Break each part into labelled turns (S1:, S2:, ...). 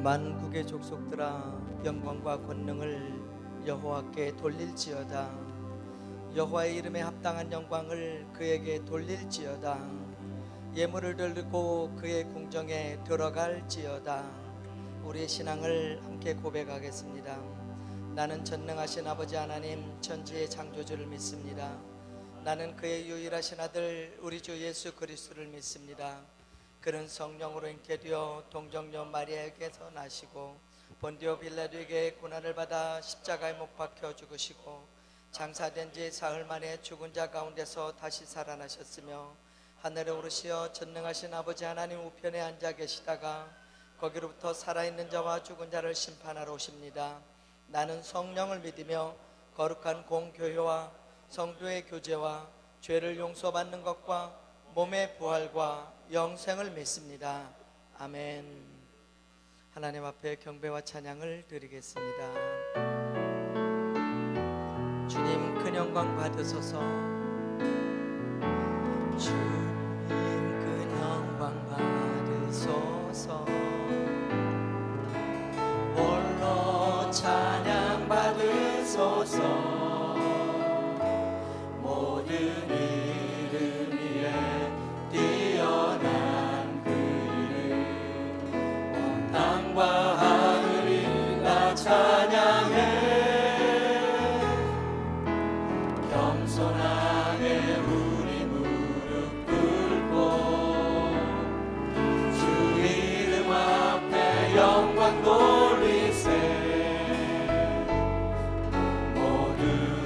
S1: 만국의 족속들아 영광과 권능을 여호와께 돌릴지어다. 여호와의 이름에 합당한 영광을 그에게 돌릴지어다. 예물을 들고 그의 궁정에 들어갈지어다. 우리의 신앙을 함께 고백하겠습니다. 나는 전능하신 아버지 하나님 천지의 창조주를 믿습니다. 나는 그의 유일하신 아들 우리 주 예수 그리스도를 믿습니다. 그는 성령으로 잉태 되어 동정녀 마리아에게서 나시고 본디오 빌라도에게 고난을 받아 십자가에 못 박혀 죽으시고 장사된 지 사흘 만에 죽은 자 가운데서 다시 살아나셨으며 하늘에 오르시어 전능하신 아버지 하나님 우편에 앉아 계시다가 거기로부터 살아있는 자와 죽은 자를 심판하러 오십니다. 나는 성령을 믿으며 거룩한 공교회와 성도의 교제와 죄를 용서받는 것과 몸의 부활과 영생을 믿습니다. 아멘. 하나님 앞에 경배와 찬양을 드리겠습니다. 주님 큰 영광 받으소서. 주님 큰 영광 받으소서. 홀로 찬양 받으소서. 모든 이름 위에 뛰어난 그 이름 온 땅과 하늘이 다 찬양해. 겸손하게 우리 무릎 꿇고 주 이름 앞에 영광 돌리세. 모든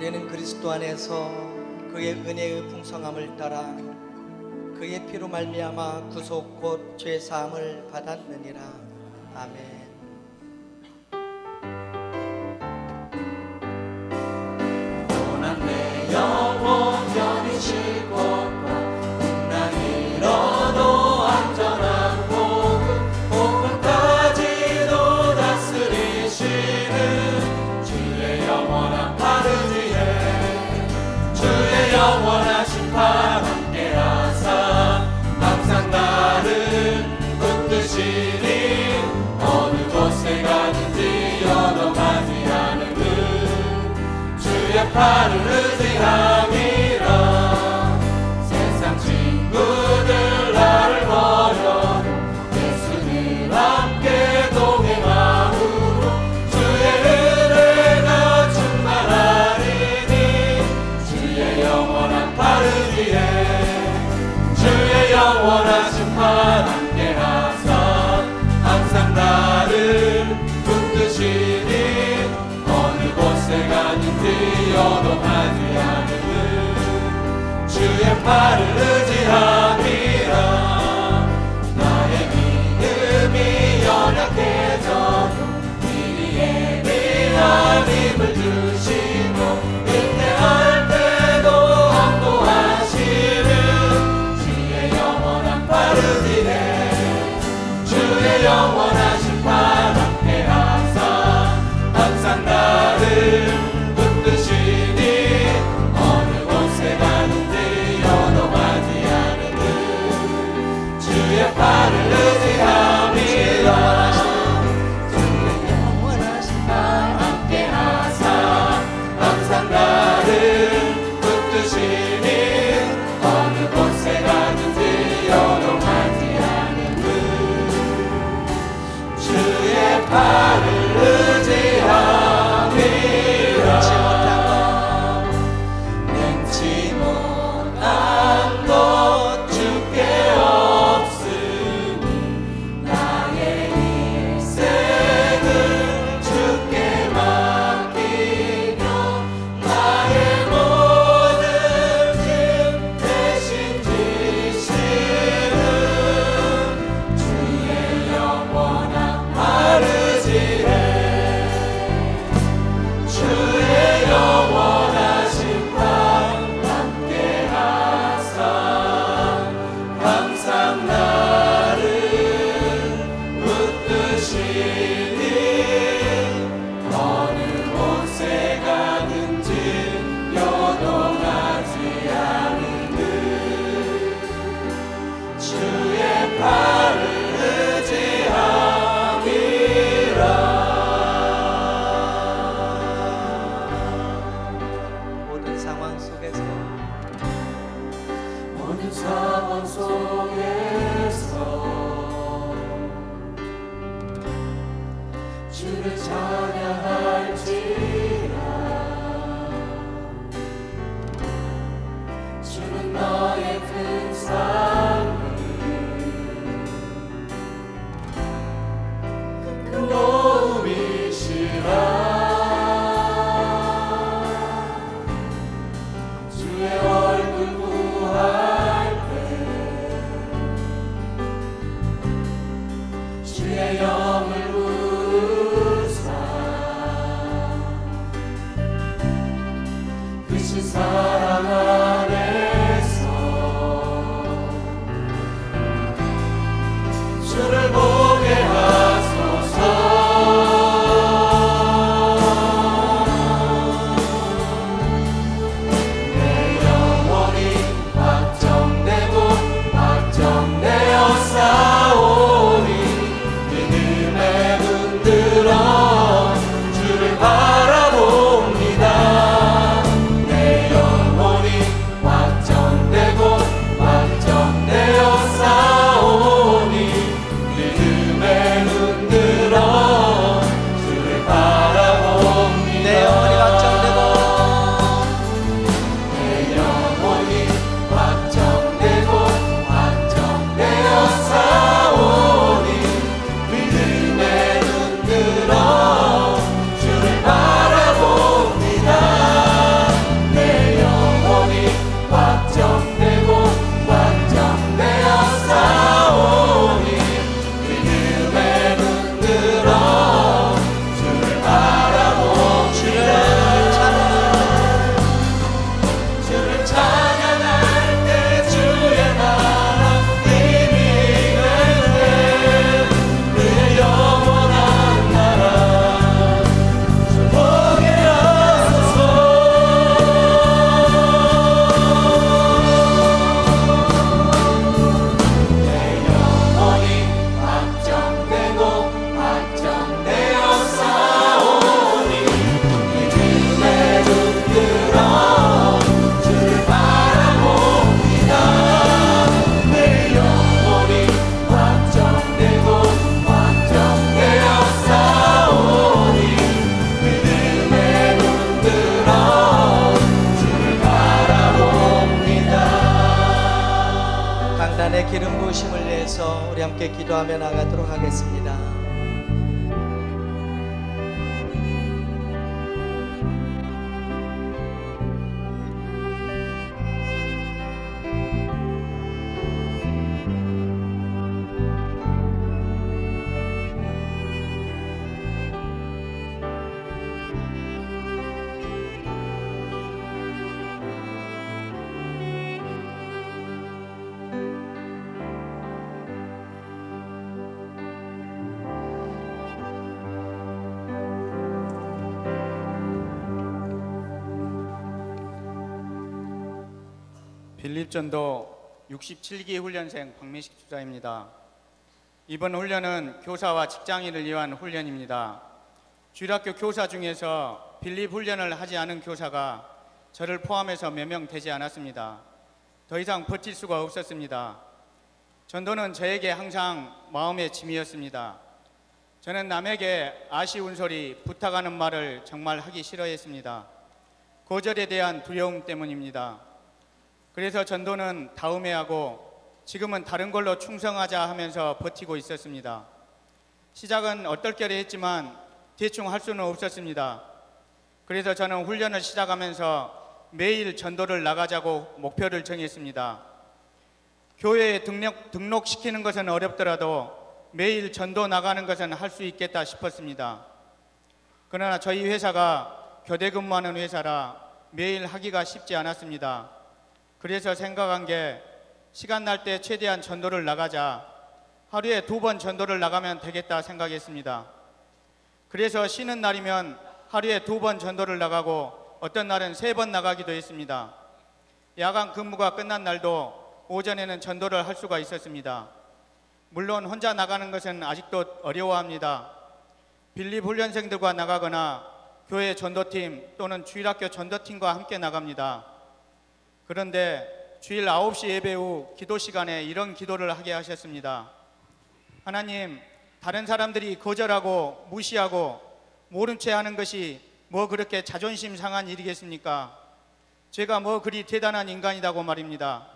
S1: 우리는 그리스도 안에서 그의 은혜의 풍성함을 따라 그의 피로 말미암아 구속 곧 죄 사함을 받았느니라. 아멘.
S2: 또한 내 영혼 견이실 곳과 난 잃어도 안전한 곳 복음까지도 다스리시는 주의 영원한 바르지에 주의 영원한 심판 함께 하사 항상 나를 붙드시니 어느 곳에 가든지 연어가지 않음은 주의 팔을 의지함이라. 세상 친구들 나를 버려도 예수님 함께 동행함으로 주의 은혜가 충만하리니 주의 영원한 바르기에 주의 영원한 심판 함께 하사 항상 나를 붙드시니 어느 곳에 가든지 요동하지 않음은 주의 팔을 의지함이라. 나의 믿음이 연약해져도 미리 예비한 힘을 주시고 위태할 때도 함도하시는 주의 영원한 바르지에 주의 영원한 심판 함께 하사 항상 나를 붙드시니 어느 곳에 가든지 연어가지 않음은 주의 팔을 의지함이라. 주의 영원한 심판 함께 하사 항상 나를 붙드시니 어느 곳에 가든지 연어가지 않음은 주의 팔을 의지함이라. 능치 못한 것 주께 없으니 나의 인생을 주께 맡기며 나의 모든 짐 대신 지시는 주의 영원한 바르지에 주의 영원한 심판 함께 하사 항상 나를 붙드시니 어느 곳에 가든지 요동하지 않음은 주의 팔을 의지함이라.
S1: 모든 상황 속에서
S2: 모든 상황 속에서 주를 찬양할지라. 주는 너의 큰 사랑을 큰 도움이시라. 주의 얼굴 구할 때 주의 영을 부으사 크신 사랑 안에서 주를 보게 하소서. 내 영혼이 확정되고 확정되어 싸우니 믿음에 흔들어 주를 바라봅니다. 내 영혼이
S1: 세우심을 위해서 우리 함께 기도하며 나가도록 하겠습니다.
S3: 빌립전도 67기 훈련생 박민식 주사입니다. 이번 훈련은 교사와 직장인을 위한 훈련입니다. 주일학교 교사 중에서 빌립 훈련을 하지 않은 교사가 저를 포함해서 몇 명 되지 않았습니다. 더 이상 버틸 수가 없었습니다. 전도는 저에게 항상 마음의 짐이었습니다. 저는 남에게 아쉬운 소리, 부탁하는 말을 정말 하기 싫어했습니다. 거절에 대한 두려움 때문입니다. 그래서 전도는 다음에 하고 지금은 다른 걸로 충성하자 하면서 버티고 있었습니다. 시작은 얼떨결에 했지만 대충 할 수는 없었습니다. 그래서 저는 훈련을 시작하면서 매일 전도를 나가자고 목표를 정했습니다. 교회에 등록시키는 것은 어렵더라도 매일 전도 나가는 것은 할 수 있겠다 싶었습니다. 그러나 저희 회사가 교대 근무하는 회사라 매일 하기가 쉽지 않았습니다. 그래서 생각한 게 시간 날 때 최대한 전도를 나가자, 하루에 2번 전도를 나가면 되겠다 생각했습니다. 그래서 쉬는 날이면 하루에 2번 전도를 나가고 어떤 날은 3번 나가기도 했습니다. 야간 근무가 끝난 날도 오전에는 전도를 할 수가 있었습니다. 물론 혼자 나가는 것은 아직도 어려워합니다. 빌립 훈련생들과 나가거나 교회 전도팀 또는 주일학교 전도팀과 함께 나갑니다. 그런데 주일 9시 예배 후 기도 시간에 이런 기도를 하게 하셨습니다. 하나님, 다른 사람들이 거절하고 무시하고 모른 채 하는 것이 뭐 그렇게 자존심 상한 일이겠습니까? 제가 뭐 그리 대단한 인간이라고 말입니다.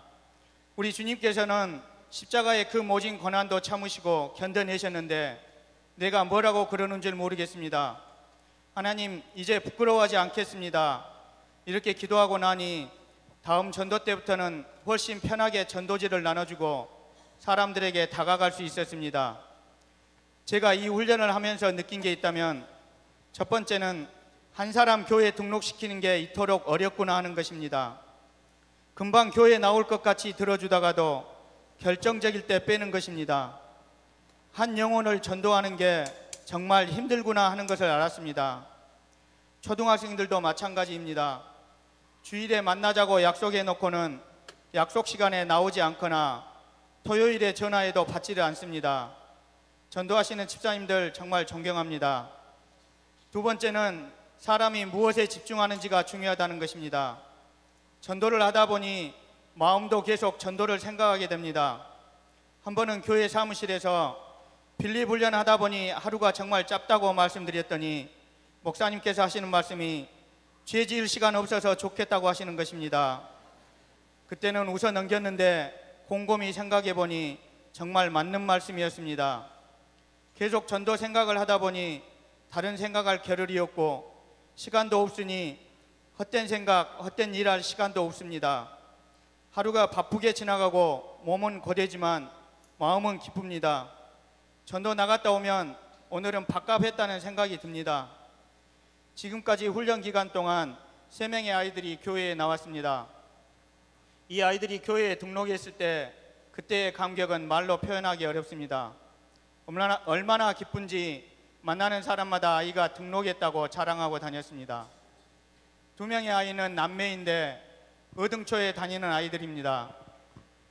S3: 우리 주님께서는 십자가의 그 모진 고난도 참으시고 견뎌내셨는데 내가 뭐라고 그러는 줄 모르겠습니다. 하나님, 이제 부끄러워하지 않겠습니다. 이렇게 기도하고 나니 다음 전도 때부터는 훨씬 편하게 전도지를 나눠주고 사람들에게 다가갈 수 있었습니다. 제가 이 훈련을 하면서 느낀 게 있다면 첫 번째는 한 사람 교회에 등록시키는 게 이토록 어렵구나 하는 것입니다. 금방 교회에 나올 것 같이 들어주다가도 결정적일 때 빼는 것입니다. 한 영혼을 전도하는 게 정말 힘들구나 하는 것을 알았습니다. 초등학생들도 마찬가지입니다. 주일에 만나자고 약속해 놓고는 약속 시간에 나오지 않거나 토요일에 전화해도 받지를 않습니다. 전도하시는 집사님들 정말 존경합니다. 두 번째는 사람이 무엇에 집중하는지가 중요하다는 것입니다. 전도를 하다 보니 마음도 계속 전도를 생각하게 됩니다. 한 번은 교회 사무실에서 빌립 훈련하다 보니 하루가 정말 짧다고 말씀드렸더니 목사님께서 하시는 말씀이 죄 지을 시간 없어서 좋겠다고 하시는 것입니다. 그때는 웃어 넘겼는데 곰곰이 생각해 보니 정말 맞는 말씀이었습니다. 계속 전도 생각을 하다 보니 다른 생각할 겨를이 없고 시간도 없으니 헛된 생각, 헛된 일할 시간도 없습니다. 하루가 바쁘게 지나가고 몸은 고되지만 마음은 기쁩니다. 전도 나갔다 오면 오늘은 밥값했다는 생각이 듭니다. 지금까지 훈련 기간 동안 3명의 아이들이 교회에 나왔습니다. 이 아이들이 교회에 등록했을 때 그때의 감격은 말로 표현하기 어렵습니다. 얼마나 기쁜지 만나는 사람마다 아이가 등록했다고 자랑하고 다녔습니다. 2명의 아이는 남매인데 어등초에 다니는 아이들입니다.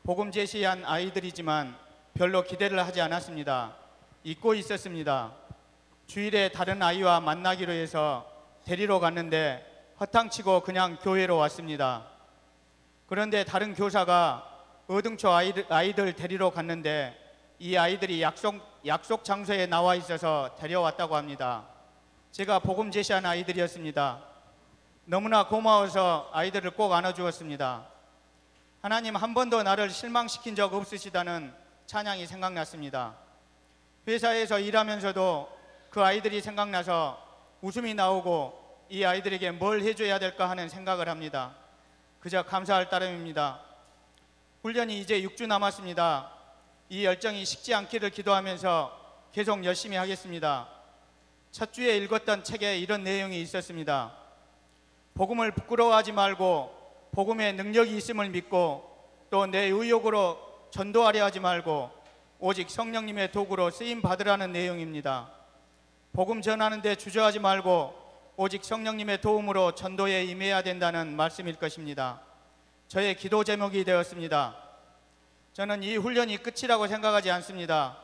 S3: 복음 제시한 아이들이지만 별로 기대를 하지 않았습니다. 잊고 있었습니다. 주일에 다른 아이와 만나기로 해서 데리러 갔는데 허탕치고 그냥 교회로 왔습니다. 그런데 다른 교사가 어등초 아이들 데리러 갔는데 이 아이들이 약속 장소에 나와 있어서 데려왔다고 합니다. 제가 복음 제시한 아이들이었습니다. 너무나 고마워서 아이들을 꼭 안아주었습니다. 하나님, 한 번도 나를 실망시킨 적 없으시다는 찬양이 생각났습니다. 회사에서 일하면서도 그 아이들이 생각나서 웃음이 나오고 이 아이들에게 뭘 해줘야 될까 하는 생각을 합니다. 그저 감사할 따름입니다. 훈련이 이제 6주 남았습니다. 이 열정이 식지 않기를 기도하면서 계속 열심히 하겠습니다. 첫 주에 읽었던 책에 이런 내용이 있었습니다. 복음을 부끄러워하지 말고 복음의 능력이 있음을 믿고 또 내 의욕으로 전도하려 하지 말고 오직 성령님의 도구로 쓰임 받으라는 내용입니다. 복음 전하는 데 주저하지 말고 오직 성령님의 도움으로 전도에 임해야 된다는 말씀일 것입니다. 저의 기도 제목이 되었습니다. 저는 이 훈련이 끝이라고 생각하지 않습니다.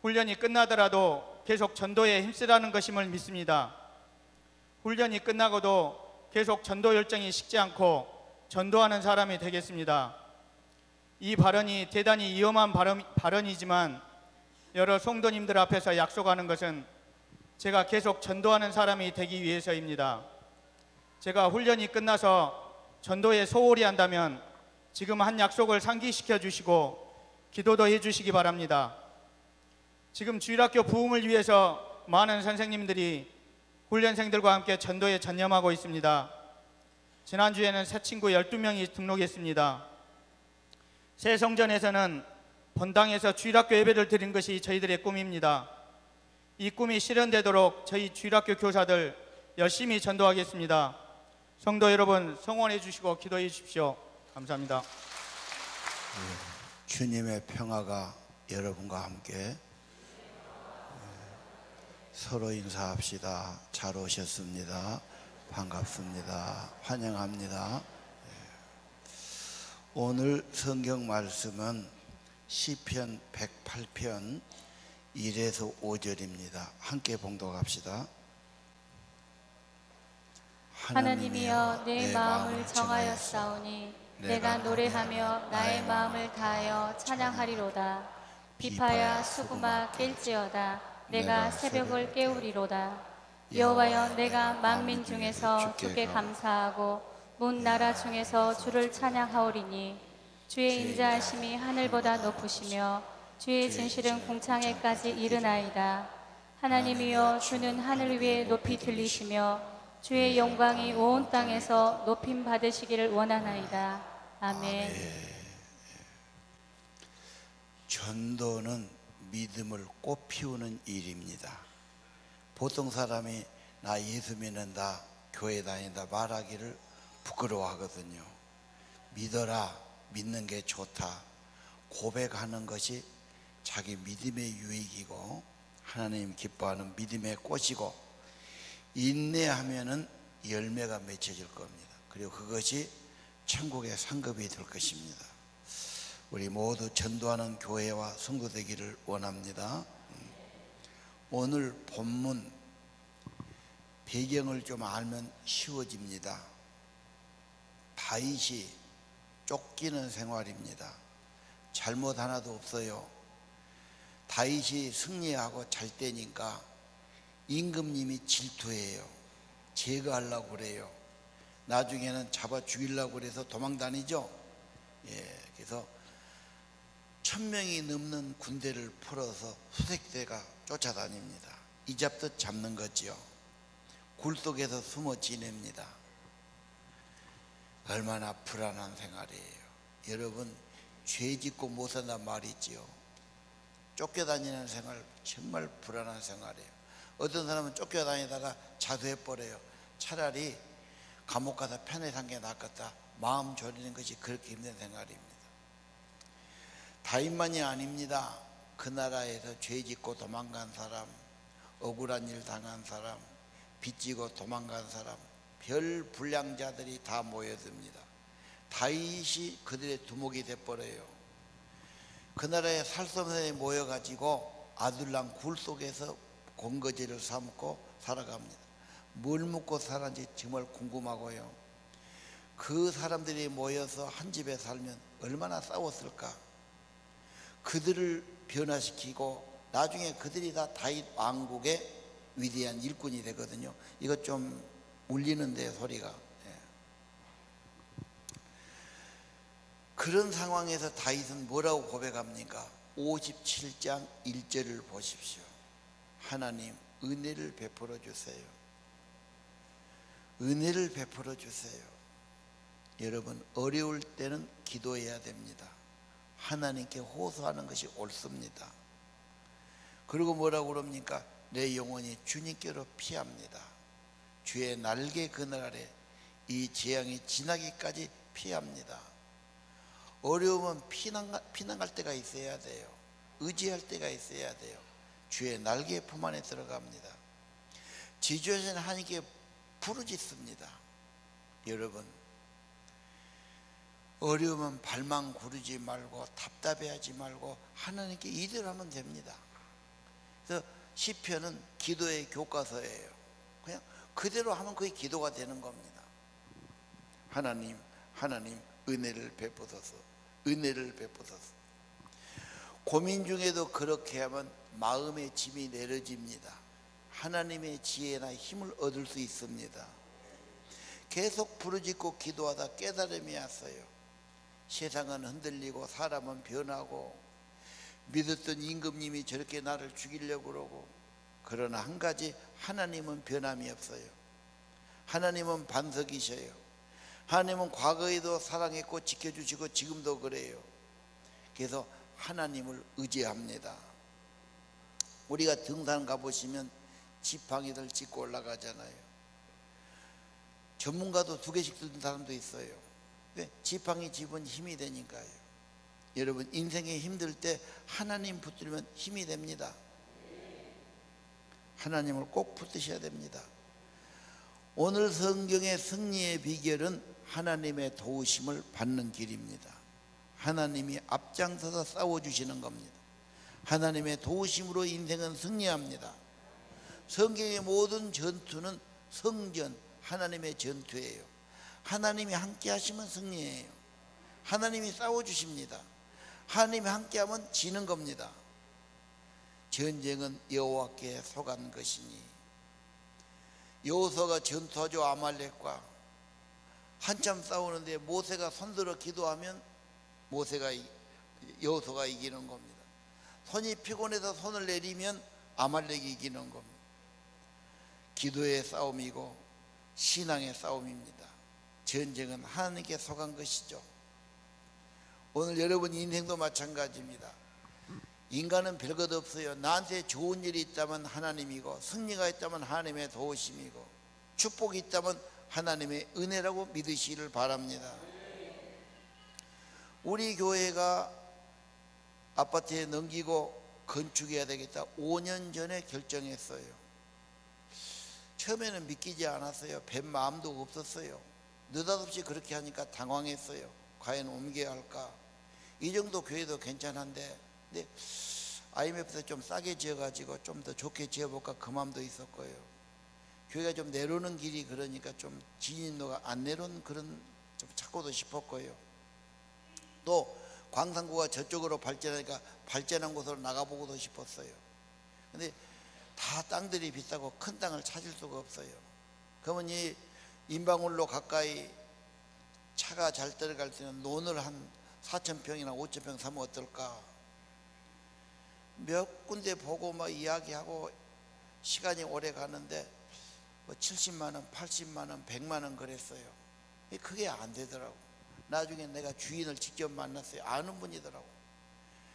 S3: 훈련이 끝나더라도 계속 전도에 힘쓰라는 것임을 믿습니다. 훈련이 끝나고도 계속 전도 열정이 식지 않고 전도하는 사람이 되겠습니다. 이 발언이 대단히 위험한 발언이지만 여러 성도님들 앞에서 약속하는 것은 제가 계속 전도하는 사람이 되기 위해서입니다. 제가 훈련이 끝나서 전도에 소홀히 한다면 지금 한 약속을 상기시켜 주시고 기도도 해 주시기 바랍니다. 지금 주일학교 부흥을 위해서 많은 선생님들이 훈련생들과 함께 전도에 전념하고 있습니다. 지난주에는 새 친구 12명이 등록했습니다. 새 성전에서는 본당에서 주일학교 예배를 드린 것이 저희들의 꿈입니다. 이 꿈이 실현되도록 저희 주일학교 교사들 열심히 전도하겠습니다. 성도 여러분 성원해 주시고 기도해 주십시오. 감사합니다.
S4: 주님의 평화가 여러분과 함께. 서로 인사합시다. 잘 오셨습니다. 반갑습니다. 환영합니다. 오늘 성경 말씀은 시편 108편 1에서 5절입니다. 함께 봉독합시다.
S5: 하나님이여 내 마음을 정하였사오니 내가 노래하며 나의 마음을 다하여 찬양하리로다. 비파야 수구마 깰지어다. 내가 새벽을 깨우리로다. 여호와여 내가 만민 중에서 주께 감사하고 문 나라 중에서 주를 찬양하오리니 주의 인자하심이 하늘보다 높으시며 주의 진실은 궁창에까지 이르나이다. 하나님이여 주는 하늘 위에 높이 들리시며 주의 영광이 온 땅에서 높임 받으시기를 원하나이다. 아멘.
S4: 전도는 믿음을 꽃피우는 일입니다. 보통 사람이 나 예수 믿는다, 교회 다닌다 말하기를 부끄러워하거든요. 믿어라, 믿는 게 좋다 고백하는 것이 자기 믿음의 유익이고 하나님 기뻐하는 믿음의 꽃이고 인내하면은 열매가 맺혀질 겁니다. 그리고 그것이 천국의 상급이 될 것입니다. 우리 모두 전도하는 교회와 성도 되기를 원합니다. 오늘 본문 배경을 좀 알면 쉬워집니다. 다윗이 쫓기는 생활입니다. 잘못 하나도 없어요. 다윗이 승리하고 잘 때니까 임금님이 질투해요. 제거하려고 그래요. 나중에는 잡아 죽이려고 그래서 도망 다니죠. 그래서 1000명이 넘는 군대를 풀어서 수색대가 쫓아다닙니다. 이잡듯 잡는 거지요. 굴 속에서 숨어 지냅니다. 얼마나 불안한 생활이에요. 여러분, 죄 짓고 못 산단 말이지요. 쫓겨다니는 생활 정말 불안한 생활이에요. 어떤 사람은 쫓겨다니다가 자수해버려요. 차라리 감옥 가서 편히 산 게 낫겠다 마음 졸이는 것이 그렇게 힘든 생활입니다. 다윗만이 아닙니다. 그 나라에서 죄 짓고 도망간 사람, 억울한 일 당한 사람, 빚지고 도망간 사람, 별 불량자들이 다 모여듭니다. 다윗이 그들의 두목이 돼버려요. 그 나라에 살 수 없는 사람이 모여가지고 아둘람 굴 속에서 권거지를 삼고 살아갑니다. 뭘 먹고 살았는지 정말 궁금하고요. 그 사람들이 모여서 한 집에 살면 얼마나 싸웠을까. 그들을 변화시키고 나중에 그들이 다 다윗 왕국의 위대한 일꾼이 되거든요. 이것 좀 울리는데 소리가. 그런 상황에서 다윗은 뭐라고 고백합니까? 57장 1절을 보십시오. 하나님 은혜를 베풀어 주세요. 은혜를 베풀어 주세요. 여러분, 어려울 때는 기도해야 됩니다. 하나님께 호소하는 것이 옳습니다. 그리고 뭐라고 그럽니까? 내 영혼이 주님께로 피합니다. 주의 날개 그늘 아래 이 재앙이 지나기까지 피합니다. 어려우면 피난갈 때가 있어야 돼요. 의지할 때가 있어야 돼요. 주의 날개 품 안에 들어갑니다. 지주하신 하나님께 부르짖습니다. 여러분, 어려우면 발만 구르지 말고 답답해하지 말고 하나님께 이대로하면 됩니다. 그래서 시편은 기도의 교과서예요. 그냥 그대로 하면 그게 기도가 되는 겁니다. 하나님 은혜를 베푸소서, 은혜를 베푸소서. 고민 중에도 그렇게 하면 마음의 짐이 내려집니다. 하나님의 지혜나 힘을 얻을 수 있습니다. 계속 부르짖고 기도하다 깨달음이 왔어요. 세상은 흔들리고 사람은 변하고 믿었던 임금님이 저렇게 나를 죽이려고 그러고, 그러나 한 가지, 하나님은 변함이 없어요. 하나님은 반석이셔요. 하나님은 과거에도 사랑했고 지켜주시고 지금도 그래요. 그래서 하나님을 의지합니다. 우리가 등산 가보시면 지팡이들 짚고 올라가잖아요. 전문가도 2개씩 드는 사람도 있어요. 왜? 지팡이 짚은 힘이 되니까요. 여러분, 인생에 힘들 때 하나님 붙들면 힘이 됩니다. 하나님을 꼭 붙드셔야 됩니다. 오늘 성경의 승리의 비결은 하나님의 도우심을 받는 길입니다. 하나님이 앞장서서 싸워주시는 겁니다. 하나님의 도우심으로 인생은 승리합니다. 성경의 모든 전투는 성전, 하나님의 전투예요. 하나님이 함께 하시면 승리예요. 하나님이 싸워주십니다. 하나님이 함께하면 지는 겁니다. 전쟁은 여호와께 속한 것이니. 여호수아가 전투하죠. 아말렉과 한참 싸우는데 모세가 손들어 기도하면 여호수아가 이기는 겁니다. 손이 피곤해서 손을 내리면 아말렉이 이기는 겁니다. 기도의 싸움이고 신앙의 싸움입니다. 전쟁은 하나님께 속한 것이죠. 오늘 여러분 인생도 마찬가지입니다. 인간은 별것 없어요. 나한테 좋은 일이 있다면 하나님이고, 승리가 있다면 하나님의 도우심이고, 축복이 있다면 하나님의 은혜라고 믿으시기를 바랍니다. 우리 교회가 아파트에 넘기고 건축해야 되겠다 5년 전에 결정했어요. 처음에는 믿기지 않았어요. 뵐 마음도 없었어요. 느닷없이 그렇게 하니까 당황했어요. 과연 옮겨야 할까? 이 정도 교회도 괜찮은데, 근데 IMF에서 좀 싸게 지어가지고 좀 더 좋게 지어볼까 그 마음도 있었고요. 교회가 좀 내려오는 길이 그러니까 좀 진입로가 안 내려온 그런 좀 찾고도 싶었고요. 또 광산구가 저쪽으로 발전하니까 발전한 곳으로 나가보고도 싶었어요. 근데 다 땅들이 비싸고 큰 땅을 찾을 수가 없어요. 그러면 이 인방울로 가까이 차가 잘 들어갈 수 있는 논을 한 4,000평이나 5,000평 사면 어떨까? 몇 군데 보고 막 이야기하고 시간이 오래 가는데 뭐 70만 원, 80만 원, 100만 원 그랬어요. 그게 안 되더라고. 나중에 내가 주인을 직접 만났어요. 아는 분이더라고.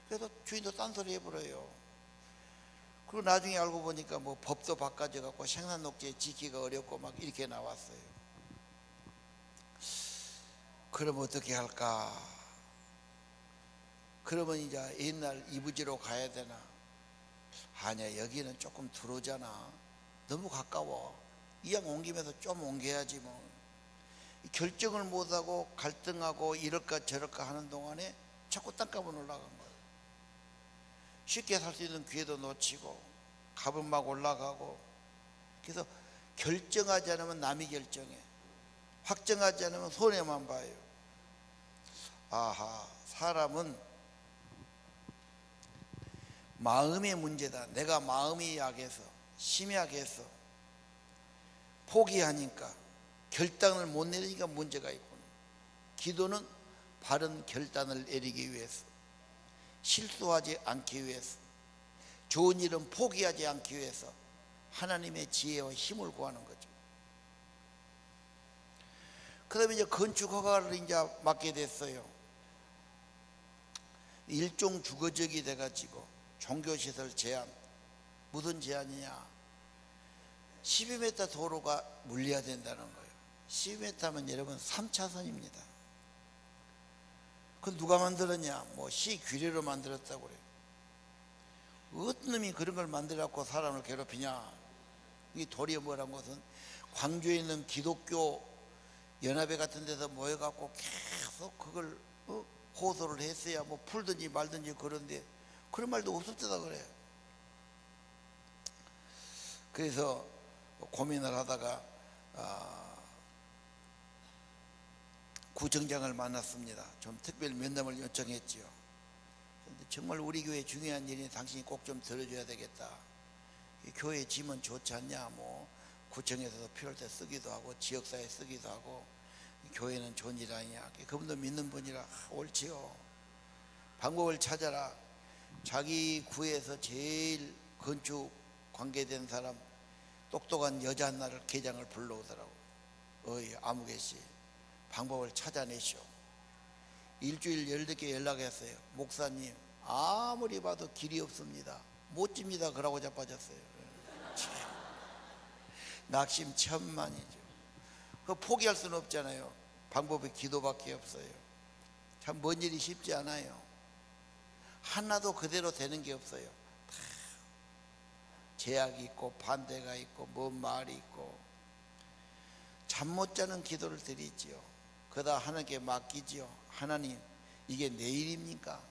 S4: 그래서 주인도 딴소리 해버려요. 그리고 나중에 알고 보니까 뭐 법도 바꿔져 갖고 생산녹지에 지키기가 어렵고 막 이렇게 나왔어요. 그럼 어떻게 할까? 그러면 이제 옛날 이부지로 가야 되나? 아니야, 여기는 조금 들어오잖아. 너무 가까워. 이왕 옮기면서 좀 옮겨야지 뭐. 결정을 못하고 갈등하고 이럴까 저럴까 하는 동안에 자꾸 땅값은 올라간 거예요. 쉽게 살 수 있는 기회도 놓치고 값은 막 올라가고. 그래서 결정하지 않으면 남이 결정해. 확정하지 않으면 손해만 봐요. 아하, 사람은 마음의 문제다. 내가 마음이 약해서, 심약해서 포기하니까, 결단을 못 내리니까 문제가 있구나. 기도는 바른 결단을 내리기 위해서. 실수하지 않기 위해서, 좋은 일은 포기하지 않기 위해서 하나님의 지혜와 힘을 구하는 거죠. 그 다음에 이제 건축 허가를 이제 맡게 됐어요. 일종 주거지역이 돼가지고 종교시설 제한. 무슨 제한이냐? 12m 도로가 물려야 된다는 거예요. 12m면 여러분 3차선입니다. 그건 누가 만들었냐? 뭐 시 규례로 만들었다고 그래요. 어떤 놈이 그런 걸 만들어갖고 사람을 괴롭히냐? 이 도리어 뭐란 것은 광주에 있는 기독교 연합회 같은 데서 모여갖고 계속 그걸 호소를 했어야 뭐 풀든지 말든지. 그런데 그런 말도 없었다 그래요. 그래서 고민을 하다가 구청장을 만났습니다. 좀 특별 면담을 요청했지요. 근데 정말 우리 교회 중요한 일이니 당신이 꼭 좀 들어줘야 되겠다. 교회 지면 좋지 않냐? 뭐 구청에서도 필요할 때 쓰기도 하고 지역사회에 쓰기도 하고 교회는 좋은 일 아니냐? 그분도 믿는 분이라 옳지요. 방법을 찾아라. 자기 구에서 제일 건축 관계된 사람, 똑똑한 여자 하나를 계장을 불러오더라고. 어이 아무개씨, 방법을 찾아내시오. 일주일 14개 연락했어요. 목사님, 아무리 봐도 길이 없습니다. 못 집니다. 그러고 자빠졌어요. 낙심 천만이죠. 그 포기할 수는 없잖아요. 방법이 기도밖에 없어요. 참 먼 일이 쉽지 않아요. 하나도 그대로 되는 게 없어요. 다 제약이 있고 반대가 있고 먼 말이 있고. 잠 못 자는 기도를 드리지요. 그러다 하나님께 맡기지요. 하나님, 이게 내 일입니까?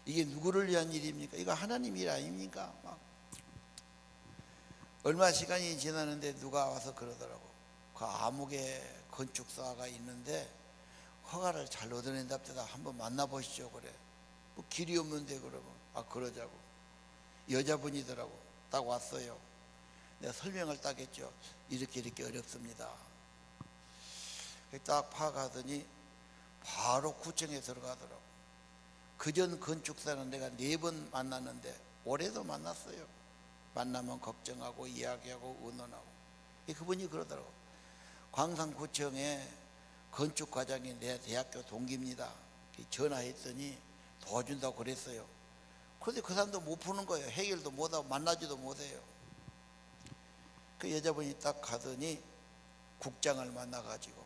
S4: 이게 누구를 위한 일입니까? 이거 하나님 일 아닙니까? 막 얼마 시간이 지나는데 누가 와서 그러더라고. 그 아무개 건축사가 있는데 허가를 잘 얻어낸답니다. 한번 만나보시죠. 그래. 뭐 길이 없는데 그러면 그러자고. 여자분이더라고. 딱 왔어요. 내가 설명을 딱 했죠. 이렇게 어렵습니다. 딱 파악하더니 바로 구청에 들어가더라고. 그전 건축사는 내가 4번 만났는데 올해도 만났어요. 만나면 걱정하고 이야기하고 의논하고. 그분이 그러더라고. 광산구청에 건축과장이 내 대학교 동기입니다. 전화했더니 도와준다고 그랬어요. 그런데 그 사람도 못 푸는 거예요. 해결도 못하고 만나지도 못해요. 그 여자분이 딱 가더니 국장을 만나가지고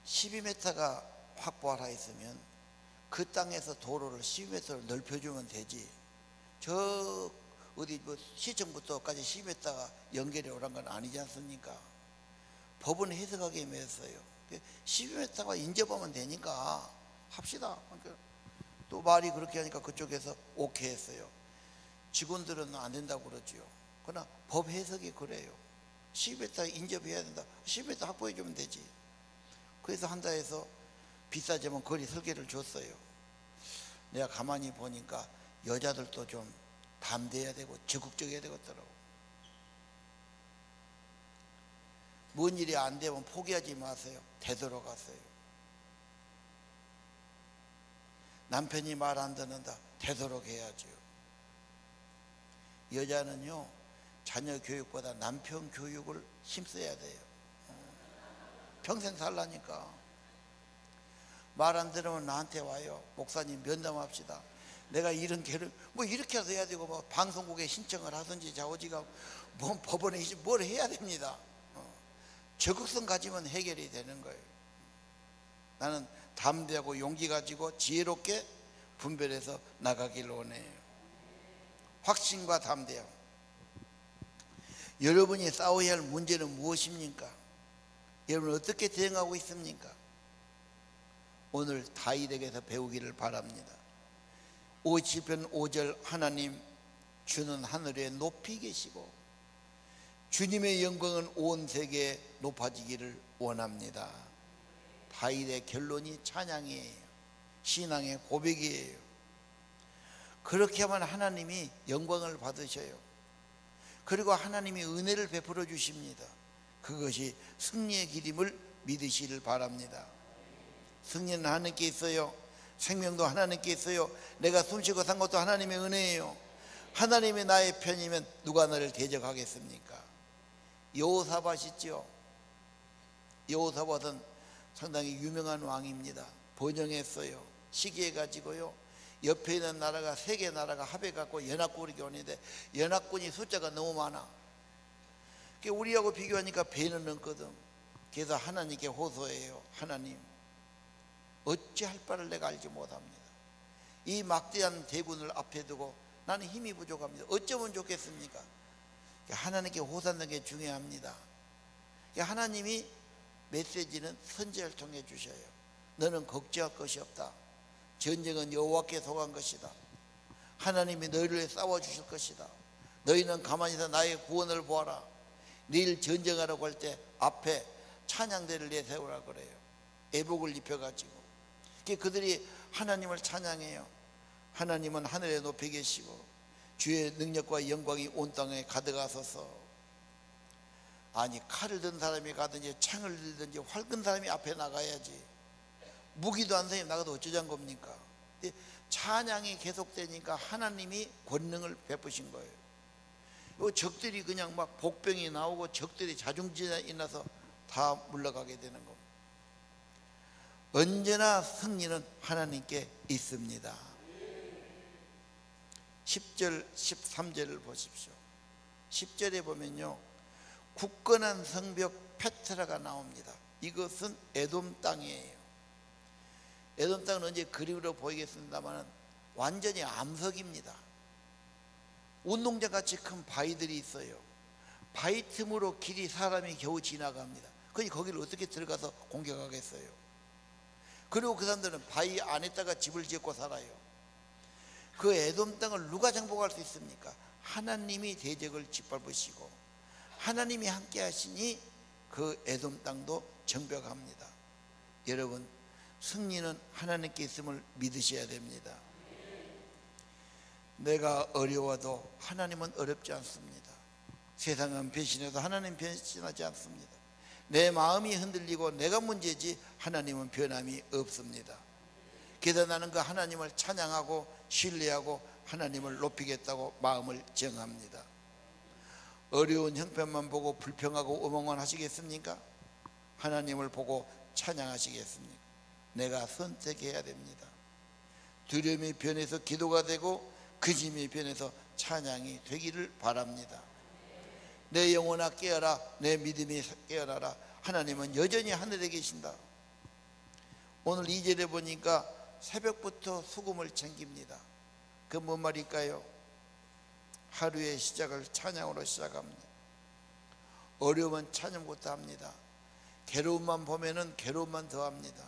S4: 12m가 확보하라 했으면 그 땅에서 도로를 12m를 넓혀주면 되지. 저 어디 뭐 시청부터까지 12m가 연결이 오란 건 아니지 않습니까? 법은 해석하기에 매였어요. 12m가 인접하면 되니까 합시다. 또 말이 그렇게 하니까 그쪽에서 오케이 했어요. 직원들은 안 된다고 그러지요. 그러나 법 해석이 그래요. 12m 인접해야 된다. 12m 확보해 주면 되지. 그래서 한다 해서 비싸지만 거리 설계를 줬어요. 내가 가만히 보니까 여자들도 좀 담대해야 되고 적극적이어야 되겠더라고. 뭔 일이 안 되면 포기하지 마세요. 되도록 하세요. 남편이 말 안 듣는다. 되도록 해야죠. 여자는요, 자녀 교육보다 남편 교육을 힘써야 돼요. 평생 살라니까. 말 안 들으면 나한테 와요. 목사님 면담합시다. 내가 이런 개를 뭐 이렇게라도 해야 되고 뭐 방송국에 신청을 하든지 자오지가 뭐 법원에 뭘 해야 됩니다. 적극성 가지면 해결이 되는 거예요. 나는 담대하고 용기 가지고 지혜롭게 분별해서 나가길 원해요. 확신과 담대함. 여러분이 싸워야 할 문제는 무엇입니까? 여러분 어떻게 대응하고 있습니까? 오늘 다윗에게서 배우기를 바랍니다. 57편 5절 하나님 주는 하늘에 높이 계시고 주님의 영광은 온 세계에 높아지기를 원합니다. 다윗의 결론이 찬양이에요. 신앙의 고백이에요. 그렇게 하면 하나님이 영광을 받으셔요. 그리고 하나님이 은혜를 베풀어 주십니다. 그것이 승리의 길임을 믿으시길 바랍니다. 승리는 하나님께 있어요. 생명도 하나님께 있어요. 내가 숨쉬고 산 것도 하나님의 은혜예요. 하나님이 나의 편이면 누가 나를 대적하겠습니까? 여호사밧 있죠. 여호사밧은 상당히 유명한 왕입니다. 번영했어요. 시기해가지고요, 옆에 있는 나라가 세 개 나라가 합해갖고 연합군이 오는데 연합군이 숫자가 너무 많아. 우리하고 비교하니까 배는 넘거든. 그래서 하나님께 호소해요. 하나님, 어찌할 바를 내가 알지 못합니다. 이 막대한 대군을 앞에 두고 나는 힘이 부족합니다. 어쩌면 좋겠습니까? 하나님께 호소하는 게 중요합니다. 하나님이 메시지는 선지자를 통해 주셔요. 너는 걱정할 것이 없다. 전쟁은 여호와께 속한 것이다. 하나님이 너희를 위해 싸워주실 것이다. 너희는 가만히 있어 나의 구원을 보아라. 내일 전쟁하라고 할 때 앞에 찬양대를 내세우라 그래요. 애복을 입혀가지고 그들이 하나님을 찬양해요. 하나님은 하늘에 높이 계시고 주의 능력과 영광이 온 땅에 가득하소서. 아니, 칼을 든 사람이 가든지 창을 들든지 활 끈 사람이 앞에 나가야지. 무기도 안 사람이 나가도 어쩌자는 겁니까? 찬양이 계속되니까 하나님이 권능을 베푸신 거예요. 적들이 그냥 막 복병이 나오고 적들이 자중지에 일어나서 다 물러가게 되는 겁니다. 언제나 승리는 하나님께 있습니다. 10절 13절을 보십시오. 10절에 보면요, 굳건한 성벽 페트라가 나옵니다. 이것은 에돔 땅이에요. 에돔 땅은 언제 그림으로 보이겠습니다만 완전히 암석입니다. 운동장같이 큰 바위들이 있어요. 바위 틈으로 길이 사람이 겨우 지나갑니다. 그니 거기를 어떻게 들어가서 공격하겠어요? 그리고 그 사람들은 바위 안에다가 집을 짓고 살아요. 그 에돔 땅을 누가 정복할 수 있습니까? 하나님이 대적을 짓밟으시고 하나님이 함께 하시니 그 에돔 땅도 정복합니다. 여러분, 승리는 하나님께 있음을 믿으셔야 됩니다. 내가 어려워도 하나님은 어렵지 않습니다. 세상은 배신해도 하나님 배신하지 않습니다. 내 마음이 흔들리고 내가 문제지 하나님은 변함이 없습니다. 그래서 나는 그 하나님을 찬양하고 신뢰하고 하나님을 높이겠다고 마음을 정합니다. 어려운 형편만 보고 불평하고 오망만 하시겠습니까? 하나님을 보고 찬양하시겠습니까? 내가 선택해야 됩니다. 두려움이 변해서 기도가 되고 근심이 변해서 찬양이 되기를 바랍니다. 내 영혼아 깨어라, 내 믿음이 깨어나라. 하나님은 여전히 하늘에 계신다. 오늘 2절에 보니까 새벽부터 수금을 챙깁니다. 그 뭔 말일까요? 하루의 시작을 찬양으로 시작합니다. 어려우면 찬양부터 합니다. 괴로움만 보면은 괴로움만 더합니다.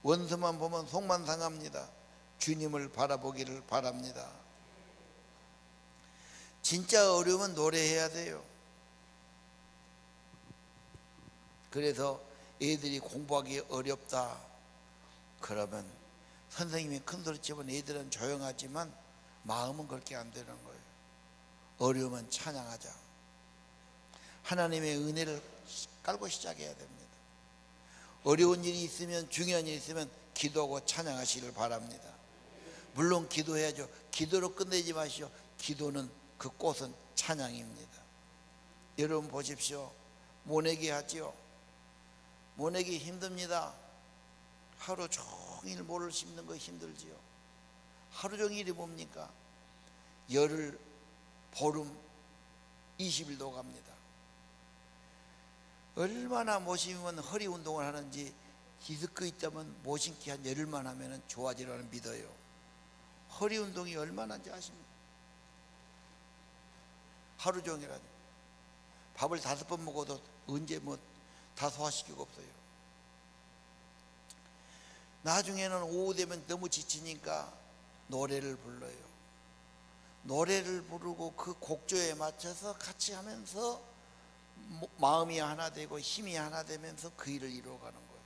S4: 원수만 보면 속만 상합니다. 주님을 바라보기를 바랍니다. 진짜 어려우면 노래해야 돼요. 그래서 애들이 공부하기 어렵다 그러면 선생님이 큰 소리 치면 애들은 조용하지만 마음은 그렇게 안 되는 거예요. 어려우면 찬양하자. 하나님의 은혜를 깔고 시작해야 됩니다. 어려운 일이 있으면, 중요한 일이 있으면 기도하고 찬양하시기를 바랍니다. 물론 기도해야죠. 기도로 끝내지 마시오. 기도는 그 꽃은 찬양입니다. 여러분 보십시오. 모내기 하지요. 모내기 힘듭니다. 하루 종일 모를 씹는 거 힘들지요. 하루 종일이 뭡니까? 열흘, 보름, 20일도 갑니다. 얼마나 모시면 허리 운동을 하는지 디스크 있다면 모신기 한 열흘만 하면 좋아지라는 믿어요. 허리 운동이 얼마나인지 아십니까? 하루 종일 하죠. 밥을 5번 먹어도 언제 다 소화시키고 없어요. 나중에는 오후 되면 너무 지치니까 노래를 불러요. 노래를 부르고 그 곡조에 맞춰서 같이 하면서 마음이 하나 되고 힘이 하나 되면서 그 일을 이루어가는 거예요.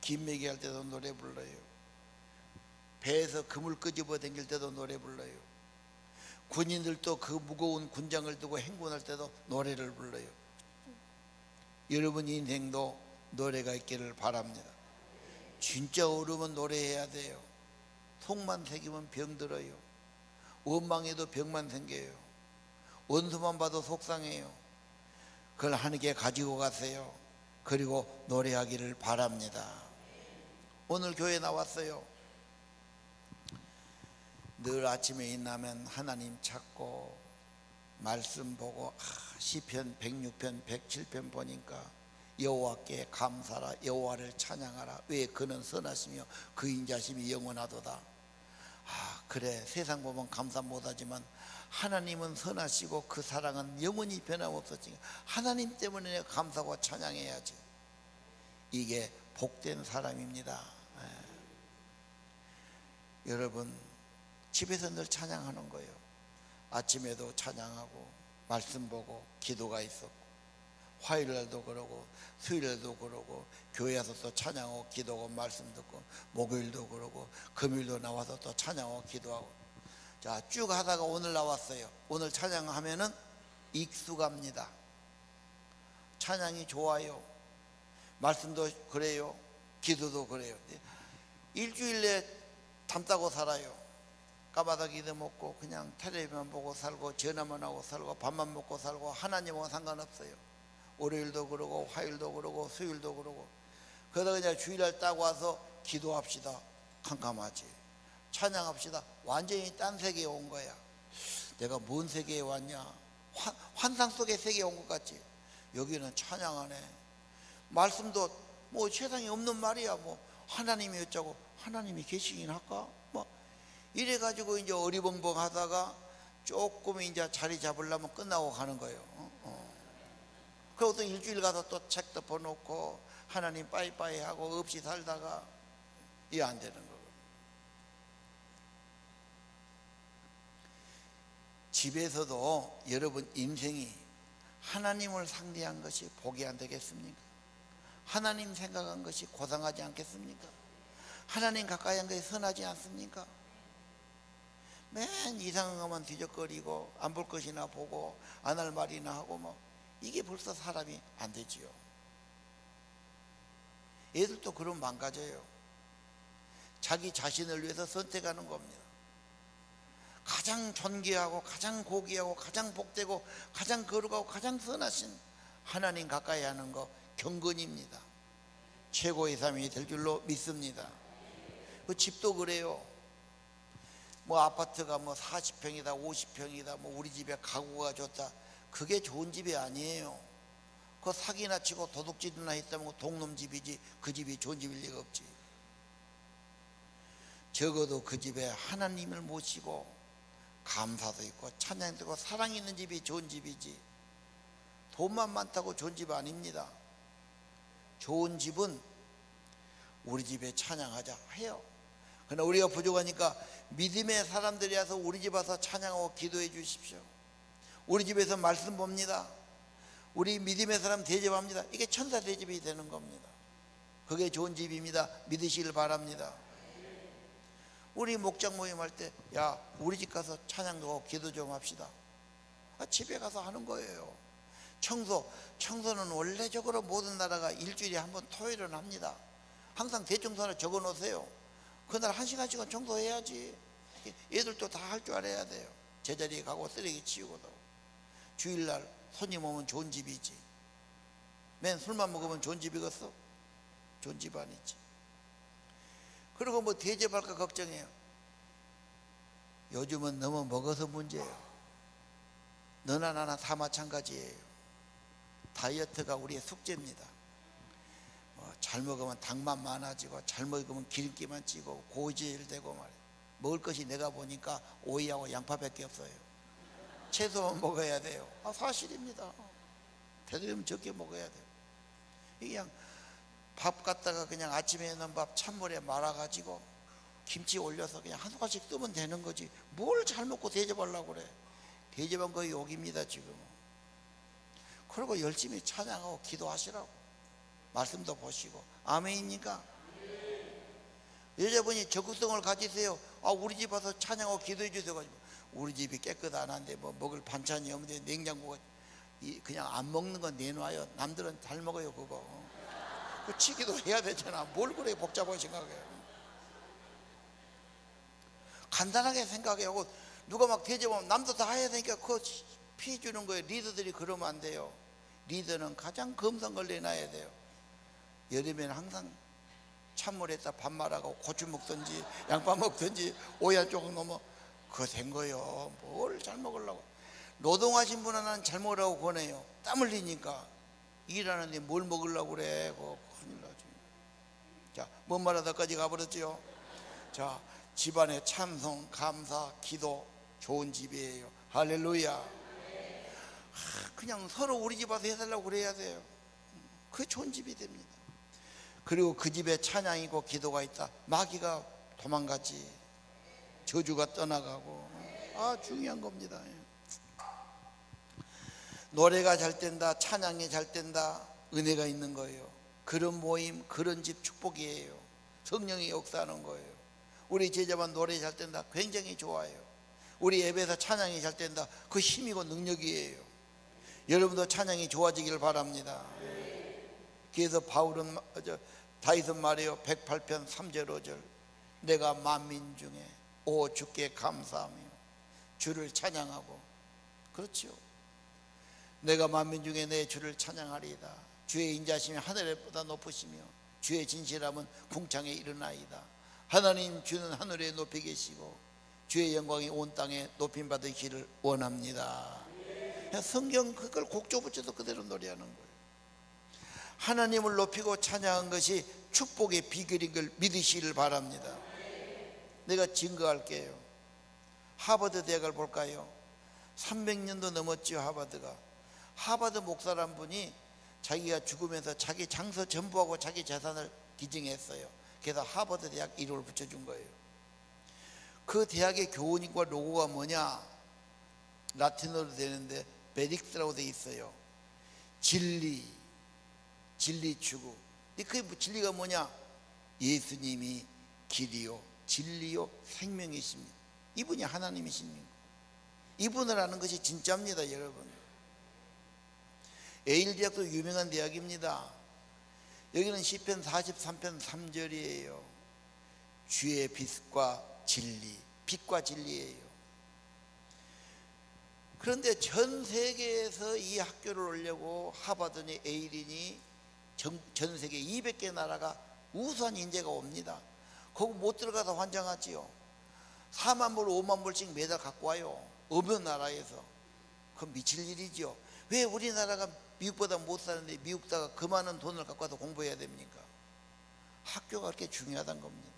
S4: 김매기 할 때도 노래 불러요. 배에서 그물 끄집어 당길 때도 노래 불러요. 군인들도 그 무거운 군장을 두고 행군할 때도 노래를 불러요. 여러분 인생도 노래가 있기를 바랍니다. 진짜 어려우면 노래해야 돼요. 속만 새기면 병들어요. 원망해도 병만 생겨요. 원수만 봐도 속상해요. 그걸 하나님께 가지고 가세요. 그리고 노래하기를 바랍니다. 오늘 교회 나왔어요. 늘 아침에 일어나면 하나님 찾고 말씀 보고 시편 106편 107편 보니까 여호와께 감사하라, 여호와를 찬양하라. 왜? 그는 선하시며 그 인자심이 영원하도다. 그래, 세상 보면 감사 못하지만 하나님은 선하시고 그 사랑은 영원히 변함없었지. 하나님 때문에 내가 감사하고 찬양해야지. 이게 복된 사람입니다. 여러분, 집에서 늘 찬양하는 거예요. 아침에도 찬양하고 말씀 보고 기도가 있었고, 화요일날도 그러고 수요일날도 그러고, 교회 와서 또 찬양하고 기도하고 말씀 듣고, 목요일도 그러고 금요일도 나와서 또 찬양하고 기도하고. 자, 쭉 하다가 오늘 나왔어요. 오늘 찬양하면은 익숙합니다. 찬양이 좋아요. 말씀도 그래요. 기도도 그래요. 일주일에 담다고 살아요. 까바닥이도 먹고 그냥 텔레비만 보고 살고 전화만 하고 살고 밥만 먹고 살고 하나님하고 상관없어요. 월요일도 그러고 화요일도 그러고 수요일도 그러고. 그러다가 그냥 주일날 따고 와서 기도합시다. 캄캄하지. 찬양합시다. 완전히 딴 세계에 온 거야. 내가 뭔 세계에 왔냐? 환상 속의 세계에 온 것 같지. 여기는 찬양하네. 말씀도 뭐 세상에 없는 말이야. 뭐 하나님이 어쩌고, 하나님이 계시긴 할까? 뭐 이래가지고 이제 어리벙벙 하다가 조금 이제 자리 잡으려면 끝나고 가는 거예요. 그리고 또 일주일 가서 또 책도 보놓고 하나님 빠이빠이 하고 없이 살다가 이게 안 되는 거고. 집에서도 여러분 인생이 하나님을 상대한 것이 복이 안 되겠습니까? 하나님 생각한 것이 고상하지 않겠습니까? 하나님 가까이 한 것이 선하지 않습니까? 맨 이상한 것만 뒤적거리고 안 볼 것이나 보고 안 할 말이나 하고 뭐 이게 벌써 사람이 안 되지요. 애들도 그럼 망가져요. 자기 자신을 위해서 선택하는 겁니다. 가장 존귀하고 가장 고귀하고 가장 복되고 가장 거룩하고 가장 선하신 하나님 가까이 하는 거 경건입니다. 최고의 삶이 될 줄로 믿습니다. 그 집도 그래요. 뭐 아파트가 뭐 40평이다 50평이다 뭐 우리 집에 가구가 좋다, 그게 좋은 집이 아니에요. 그 사기나 치고 도둑질이나 했다면 동놈 집이지 그 집이 좋은 집일 리가 없지. 적어도 그 집에 하나님을 모시고 감사도 있고 찬양도 있고 사랑이 있는 집이 좋은 집이지, 돈만 많다고 좋은 집 아닙니다. 좋은 집은 우리 집에 찬양하자 해요. 그러나 우리가 부족하니까 믿음의 사람들이 와서 우리 집 와서 찬양하고 기도해 주십시오. 우리 집에서 말씀 봅니다. 우리 믿음의 사람 대접합니다. 이게 천사 대접이 되는 겁니다. 그게 좋은 집입니다. 믿으시길 바랍니다. 우리 목장 모임할 때 야 우리 집 가서 찬양도 하고 기도 좀 합시다. 집에 가서 하는 거예요. 청소는 원래적으로 모든 나라가 일주일에 한 번 토요일은 합니다. 항상 대청소를 적어 놓으세요. 그날 1시간씩은 청소해야지. 애들도 다 할 줄 알아야 돼요. 제자리에 가고 쓰레기 치우고도. 주일날 손님 오면 좋은 집이지. 맨 술만 먹으면 좋은 집이겠어? 좋은 집 아니지. 그리고 뭐 대접할까 걱정해요. 요즘은 너무 먹어서 문제예요. 너나 나나 다 마찬가지예요. 다이어트가 우리의 숙제입니다. 잘 먹으면 당만 많아지고 잘 먹으면 기름기만 찌고 고지혈되고 말이에요. 먹을 것이 내가 보니까 오이하고 양파밖에 없어요. 채소만 먹어야 돼요. 사실입니다. 되도록 적게 먹어야 돼요. 그냥 밥 갖다가 그냥 아침에 해놓은 밥 찬물에 말아가지고 김치 올려서 그냥 한 숟갈씩 뜨면 되는 거지. 뭘 잘 먹고 대접하려고 그래. 대접한 거 욕입니다 지금. 그리고 열심히 찬양하고 기도하시라고. 말씀도 보시고. 아멘입니까? 여자분이 적극성을 가지세요. 우리 집 와서 찬양하고 기도해 주세요. 우리 집이 깨끗 안 한데 뭐 먹을 반찬이 없는데 냉장고가 그냥 안 먹는 거 내놔요. 남들은 잘 먹어요 그거. 치기도 해야 되잖아. 뭘 그렇게 복잡하게 생각해요. 간단하게 생각해요. 누가 막 대접하면 남도 다 해야 되니까 그거 피해 주는 거예요. 리더들이 그러면 안 돼요. 리더는 가장 검성걸려 놔야 돼요. 여름에는 항상 찬물에다 밥 말아가고 고추 먹든지 양파 먹든지 오야 조금 넣으면 그거 된 거예요. 뭘 잘 먹으려고. 노동하신 분은 잘 먹으라고 권해요. 땀 흘리니까. 일하는데 뭘 먹으려고 그래. 그거 큰일 나지. 자, 뭔 말하다까지 가버렸죠. 자, 집안의 찬송, 감사, 기도 좋은 집이에요. 할렐루야. 그냥 서로 우리 집 와서 해달라고 그래야 돼요. 그게 좋은 집이 됩니다. 그리고 그 집에 찬양이고 기도가 있다. 마귀가 도망가지. 저주가 떠나가고. 중요한 겁니다. 노래가 잘 된다, 찬양이 잘 된다, 은혜가 있는 거예요. 그런 모임, 그런 집 축복이에요. 성령이 역사하는 거예요. 우리 제자만 노래 잘 된다, 굉장히 좋아요. 우리 예배에서 찬양이 잘 된다, 그 힘이고 능력이에요. 여러분도 찬양이 좋아지기를 바랍니다. 그래서 다윗은 말해요. 108편 3절 5절. 내가 만민 중에 오 주께 감사하며 주를 찬양하고. 그렇죠. 내가 만민 중에 내 주를 찬양하리이다. 주의 인자심이 하늘보다 높으시며 주의 진실함은 궁창에 이르나이다. 하나님 주는 하늘에 높이 계시고 주의 영광이 온 땅에 높임 받으시기를 원합니다. 성경 그걸 곡조 붙여서 그대로 노래하는 거예요. 하나님을 높이고 찬양한 것이 축복의 비결인 걸 믿으시기를 바랍니다. 내가 증거할게요. 하버드 대학을 볼까요? 300년도 넘었죠. 하버드 목사란 분이 자기가 죽으면서 자기 장서 전부하고 자기 재산을 기증했어요. 그래서 하버드 대학 이름을 붙여준 거예요. 그 대학의 교원인과 로고가 뭐냐? 라틴어로 되는데 베릭스라고 돼 있어요. 진리 추구. 그 진리가 뭐냐? 예수님이 길이요 진리요 생명이십니다. 이분이 하나님이십니다. 이분을 아는 것이 진짜입니다. 여러분, 에일 대학도 유명한 대학입니다. 여기는 시편 43편 3절이에요. 주의 빛과 진리, 빛과 진리예요. 그런데 전 세계에서 이 학교를 오려고 하버드니 에일이니 전 세계 200개 나라가 우수한 인재가 옵니다. 거기 못 들어가서 환장하지요. 4만 불 5만 불씩 매달 갖고 와요. 어느 나라에서. 그건 미칠 일이죠. 왜 우리나라가 미국보다 못 사는데 미국다가 그 많은 돈을 갖고 와서 공부해야 됩니까? 학교가 그렇게 중요하다는 겁니다.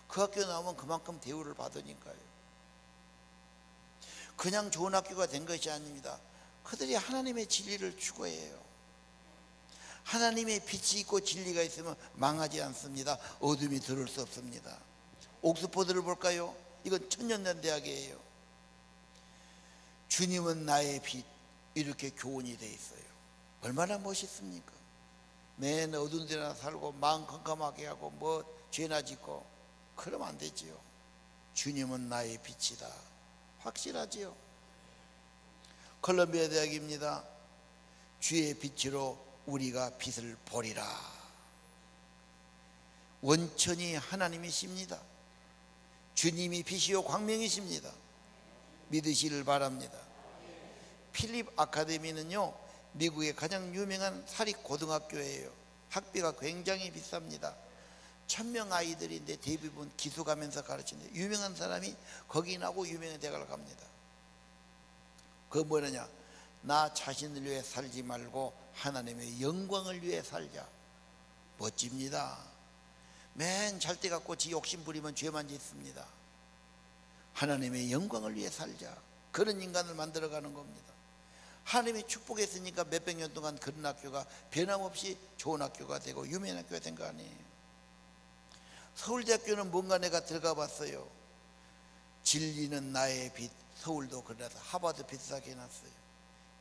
S4: 그 학교 나오면 그만큼 대우를 받으니까요. 그냥 좋은 학교가 된 것이 아닙니다. 그들이 하나님의 진리를 추구해요. 하나님의 빛이 있고 진리가 있으면 망하지 않습니다. 어둠이 들을 수 없습니다. 옥스퍼드를 볼까요? 이건 천년된 대학이에요. 주님은 나의 빛, 이렇게 교훈이 돼 있어요. 얼마나 멋있습니까? 맨 어두운 데나 살고 마음 컴컴하게 하고 뭐 죄나 짓고 그러면 안 되지요. 주님은 나의 빛이다. 확실하지요. 콜롬비아 대학입니다. 주의 빛으로 우리가 빛을 보리라. 원천이 하나님이십니다. 주님이 빛이요 광명이십니다. 믿으시길 바랍니다. 필립 아카데미는요, 미국의 가장 유명한 사립고등학교예요. 학비가 굉장히 비쌉니다. 1000명 아이들인데 대부분 기수 가면서 가르치는데 유명한 사람이 거기 나고 유명한 대학을 갑니다. 그거 뭐냐? 나 자신을 위해 살지 말고 하나님의 영광을 위해 살자. 멋집니다. 맨 잘 때 갖고 지 욕심 부리면 죄만 짓습니다. 하나님의 영광을 위해 살자. 그런 인간을 만들어가는 겁니다. 하나님이 축복했으니까 몇백 년 동안 그런 학교가 변함없이 좋은 학교가 되고 유명한 학교가 된 거 아니에요. 서울대학교는 뭔가 내가 들어가 봤어요. 진리는 나의 빛. 서울도 그래서 하버드 비슷하게 해놨어요.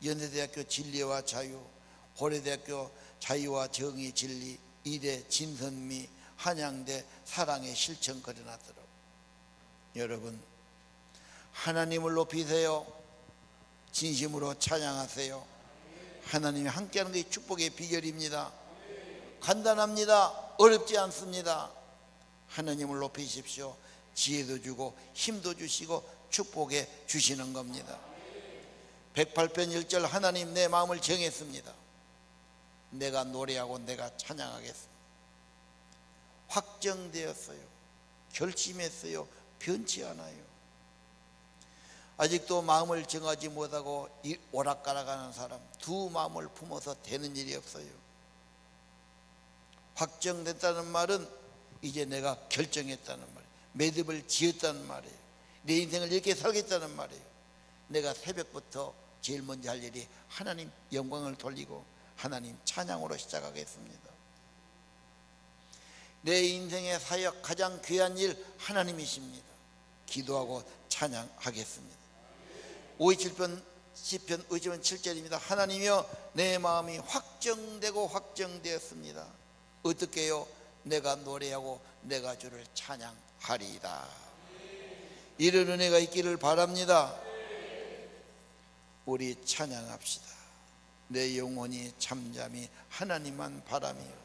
S4: 연세대학교 진리와 자유, 고려대학교 자유와 정의 진리, 이대 진선미, 한양대 사랑의 실천 그려놨더라고요. 여러분, 하나님을 높이세요. 진심으로 찬양하세요. 하나님이 함께하는 게 축복의 비결입니다. 간단합니다. 어렵지 않습니다. 하나님을 높이십시오. 지혜도 주고 힘도 주시고 축복해 주시는 겁니다. 108편 1절 하나님 내 마음을 정했습니다. 내가 노래하고 내가 찬양하겠습니다. 확정되었어요. 결심했어요. 변치 않아요. 아직도 마음을 정하지 못하고 오락가락하는 사람, 두 마음을 품어서 되는 일이 없어요. 확정됐다는 말은 이제 내가 결정했다는 말이에요. 매듭을 지었다는 말이에요. 내 인생을 이렇게 살겠다는 말이에요. 내가 새벽부터 제일 먼저 할 일이 하나님 영광을 돌리고 하나님 찬양으로 시작하겠습니다. 내 인생의 사역 가장 귀한 일 하나님이십니다. 기도하고 찬양하겠습니다. 527편 시편 50편 7절입니다. 하나님이여 내 마음이 확정되고 확정되었습니다. 어떻게 해요? 내가 노래하고 내가 주를 찬양하리이다. 이런 은혜가 있기를 바랍니다. 우리 찬양합시다. 내 영혼이 잠잠히 하나님만 바라며.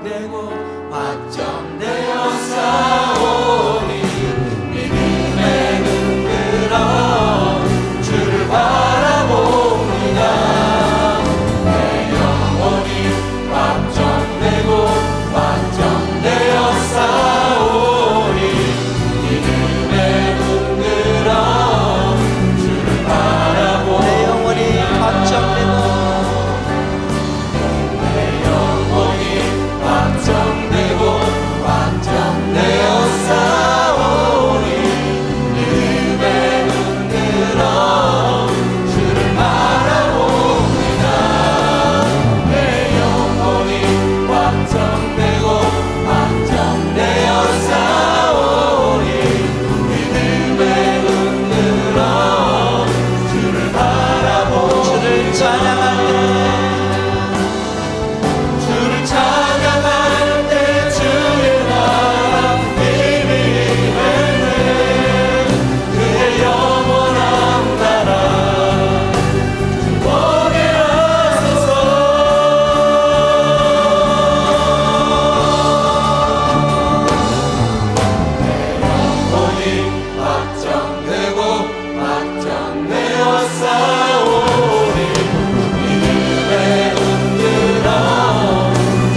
S2: 확정되고 확정되어 싸우니 믿음의 눈 들어 주를 바라봅니다. 내 영혼이 확정되고 확정되어 싸우니 믿음의 눈 들어 주를 바라봅니다.
S1: 내 영혼이 확정되고
S2: 확정되고 확정되어 싸우니 믿음의 눈 들어 주를 바라봅니다. 내 영혼이 확정되고 확정되어 싸우니 믿음의 눈 들어 주를 바라봅니다.
S1: 주를 찬양할
S2: 주를 찬양할 때 주의 나라 힘이 되네. 그의 영원한 나라 주 보게 하소서. 내 영혼이 확정되고 확정되어 싸우니 믿음의 눈 들어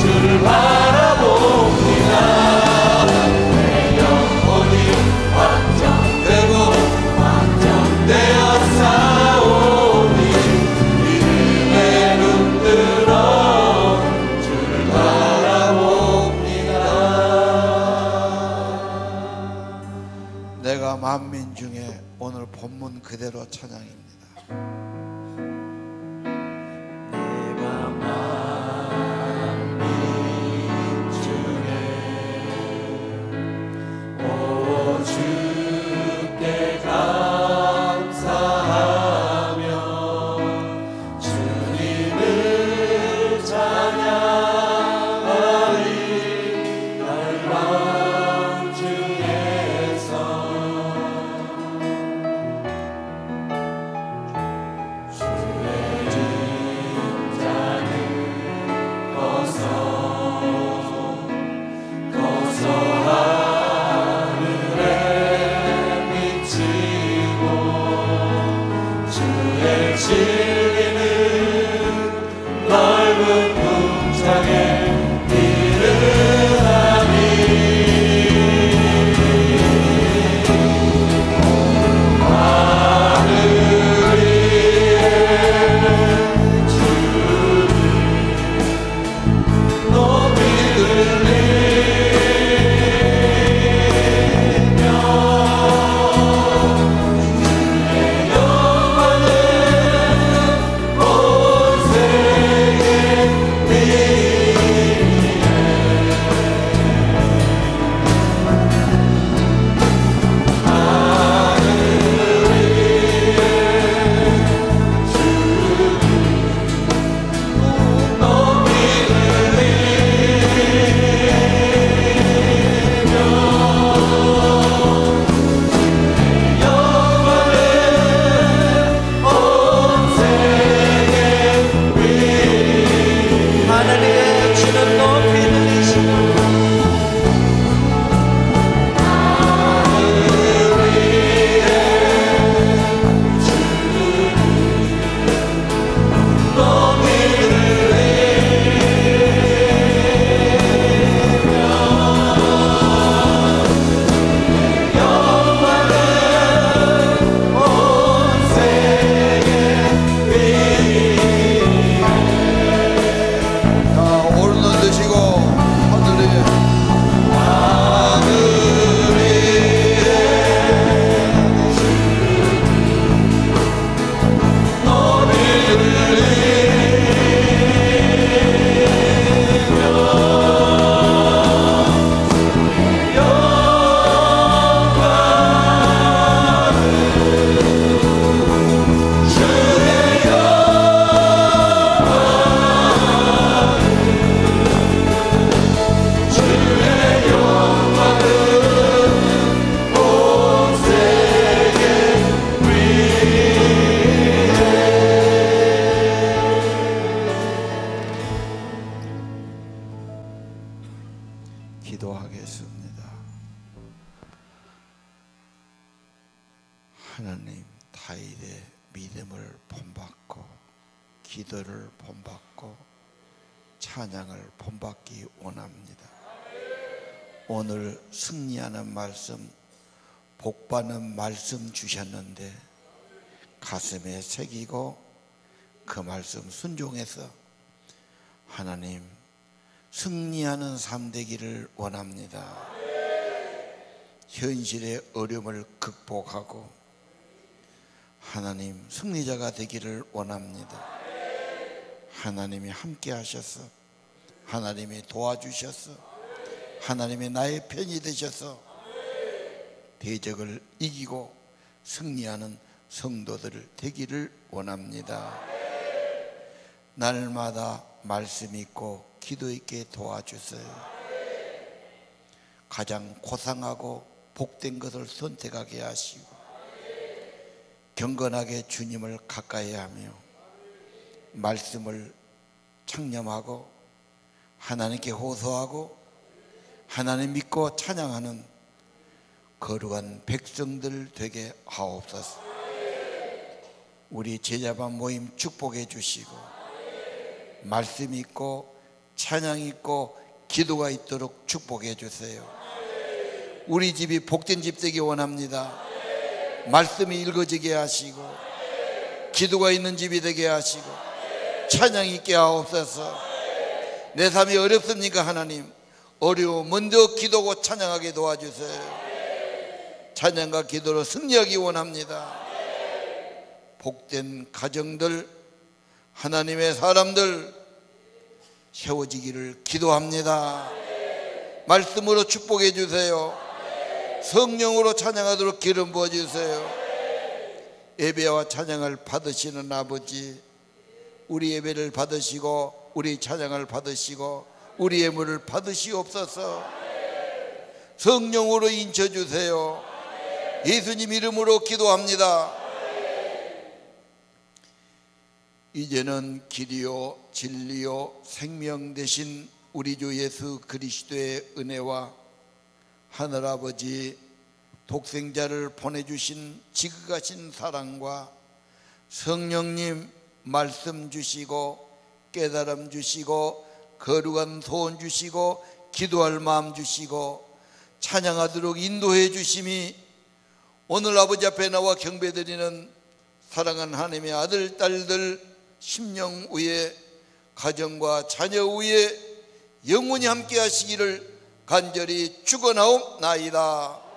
S2: 주를 바라봅니다. 내 영혼이 확정되고 확정되어 싸우니 믿음의 눈 들어 주를 바라봅니다.
S4: 내가 만민 중에 오늘 본문 그대로 찬양입니다.
S2: 내가 만민 중에 오 주께 감사하며 주님을 찬양하리. 열방 중에서 주의 진자는 거서 하늘에
S4: 기도하겠습니다. 하나님, 다윗의 믿음을 본받고 기도를 본받고 찬양을 본받기 원합니다. 오늘 승리하는 말씀, 복받는 말씀 주셨는데 가슴에 새기고 그 말씀 순종해서 하나님 승리하는 삶 되기를 원합니다. 현실의 어려움을 극복하고 하나님 승리자가 되기를 원합니다. 하나님이 함께 하셔서 하나님이 도와주셔서 하나님이 나의 편이 되셔서 대적을 이기고 승리하는 성도들 되기를 원합니다. 날마다 말씀 있고 기도 있게 도와주세요. 가장 고상하고 복된 것을 선택하게 하시고 경건하게 주님을 가까이 하며 말씀을 창념하고 하나님께 호소하고 하나님 믿고 찬양하는 거룩한 백성들 되게 하옵소서. 우리 제자반 모임 축복해 주시고 말씀 있고 찬양 있고 기도가 있도록 축복해 주세요. 우리 집이 복된 집 되기 원합니다. 말씀이 읽어지게 하시고 기도가 있는 집이 되게 하시고 찬양 있게 하옵소서. 내 삶이 어렵습니까 하나님? 어려워 먼저 기도고 찬양하게 도와주세요. 찬양과 기도로 승리하기 원합니다. 복된 가정들 하나님의 사람들 세워지기를 기도합니다. 말씀으로 축복해 주세요. 성령으로 찬양하도록 기름 부어주세요. 예배와 찬양을 받으시는 아버지, 우리 예배를 받으시고 우리 찬양을 받으시고 우리 예물을 받으시옵소서. 성령으로 인쳐주세요. 예수님 이름으로 기도합니다. 이제는 길이요 진리요 생명 되신 우리 주 예수 그리스도의 은혜와 하늘아버지 독생자를 보내주신 지극하신 사랑과 성령님 말씀 주시고 깨달음 주시고 거룩한 소원 주시고 기도할 마음 주시고 찬양하도록 인도해 주심이 오늘 아버지 앞에 나와 경배드리는 사랑하는 하나님의 아들 딸들 심령 위에 가정과 자녀 위에 영원히 함께 하시기를 간절히 축원하옵나이다.